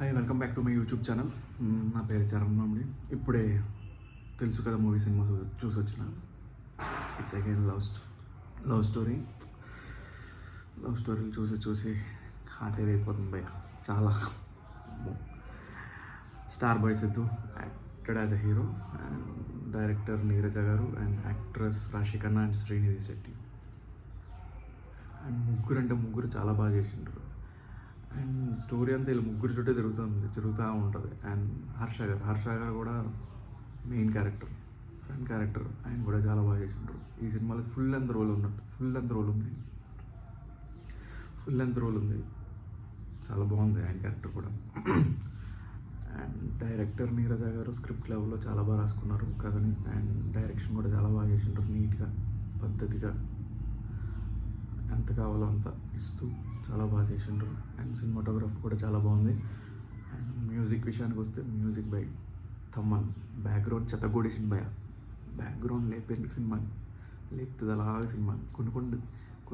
Hi, welcome back to my YouTube channel. నా పేరు చరణ్ మామిడి. ఇప్పుడే తెలుసు కదా మూవీ సినిమా చూసి వచ్చిన. ఇట్స్ అగైన్ లవ్ స్టోరీలు చూసి హార్ట్ అయిపోతుంది బయట. చాలా star boy Siddhu acted as a hero, and director Neeraja గారు, and actress Raashi Khanna and Srinidhi Shetty. And ముగ్గురు చాలా బాగా చేసిండ్రు. అండ్ స్టోరీ అంతా వీళ్ళు ముగ్గురు చుట్టే తిరుగుతూ ఉంటుంది. అండ్ హర్ష గారు కూడా మెయిన్ క్యారెక్టర్, ఫ్రెండ్ క్యారెక్టర్, ఆయన కూడా చాలా బాగా చేసిండ్రు. ఈ సినిమాలో ఫుల్ లెంత్ రోల్ ఉంది. చాలా బాగుంది ఆయన క్యారెక్టర్ కూడా. అండ్ డైరెక్టర్ నీరజ గారు స్క్రిప్ట్ లెవెల్లో చాలా బాగా రాసుకున్నారు కథని. అండ్ డైరెక్షన్ కూడా చాలా బాగా చేసిండ్రు, నీట్గా, పద్ధతిగా, ఎంత కావాలో అంత ఇస్తూ చాలా బాగా చేసిండ్రు. అండ్ సినిమాటోగ్రఫీ కూడా చాలా బాగుంది. అండ్ మ్యూజిక్ విషయానికి వస్తే, మ్యూజిక్ బై తమ్మన్. బ్యాక్గ్రౌండ్ చెత్తగొడేసింది భయ. బ్యాక్గ్రౌండ్ లేపేందుకు సినిమాని లేపుతుంది అలాగే సినిమాని.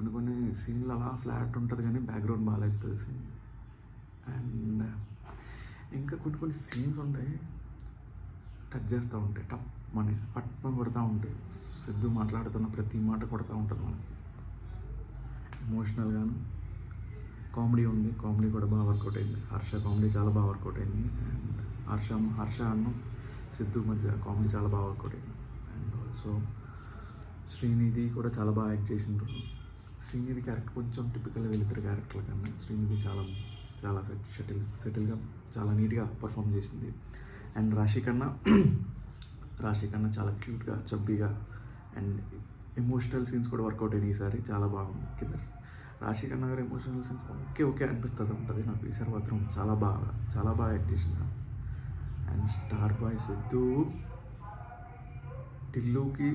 కొన్ని సీన్లు అలా ఫ్లాట్ ఉంటుంది, కానీ బ్యాక్గ్రౌండ్ బాగా లేపుతుంది సీన్. అండ్ ఇంకా కొన్ని సీన్స్ ఉంటాయి, టచ్ చేస్తూ ఉంటాయి, పట్మని కొడతా ఉంటాయి. సిద్ధు మాట్లాడుతున్న ప్రతి మాట కొడతా ఉంటుంది మనకి. ఎమోషనల్గాను కామెడీ ఉంది, కామెడీ కూడా బాగా వర్కౌట్ అయింది. హర్ష కామెడీ చాలా బాగా వర్కౌట్ అయింది. అండ్ హర్ష అన్న సిద్ధు మధ్య కామెడీ చాలా బాగా వర్కౌట్ అయింది. అండ్ ఆల్సో శ్రీనిధి కూడా చాలా బాగా యాక్ట్ చేసిండ్రు. శ్రీనిధి క్యారెక్టర్ కొంచెం టిపికల్ వీళ్ళిద్దరు క్యారెక్టర్ల కన్నా శ్రీనిధి చాలా సెటిల్గా చాలా నీట్గా పర్ఫామ్ చేసింది. అండ్ రాశికన్నా చాలా క్యూట్గా, చబ్బీగా, అండ్ ఎమోషనల్ సీన్స్ కూడా వర్కౌట్ అయినాయి ఈసారి. చాలా బాగుంది. కింద రాశికన్నా గారు ఎమోషనల్ సీన్స్ ఓకే అనిపిస్తుంది ఉంటుంది నాకు. ఈసారి మాత్రం చాలా బాగా యాక్ట్ చేసింది. అండ్ స్టార్ బాయ్ సిద్ధు, టిల్లుకి,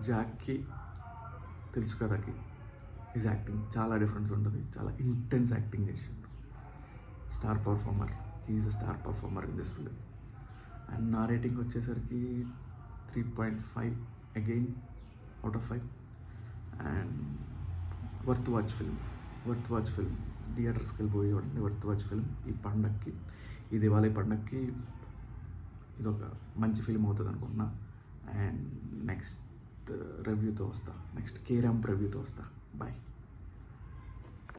జాక్కి తెలుసు కదాకి ఈజ్ యాక్టింగ్ చాలా డిఫరెన్స్ ఉంటుంది. చాలా ఇంటెన్స్ యాక్టింగ్ చేసిండు. Star performer, he's a star performer in this film. And నా రేటింగ్ వచ్చేసరికి 3.5 again out of 5. And worth watch film. థియేటర్స్కి వెళ్ళిపోయి చూడండి, వర్త్ వాచ్ ఫిల్మ్. ఈ దివాళీ పండగకి ఇదొక మంచి ఫిల్మ్ అవుతుంది అనుకుంటున్నా. అండ్ నెక్స్ట్ రివ్యూతో వస్తా, నెక్స్ట్ కేరాంప్ రివ్యూతో వస్తా. బాయ్.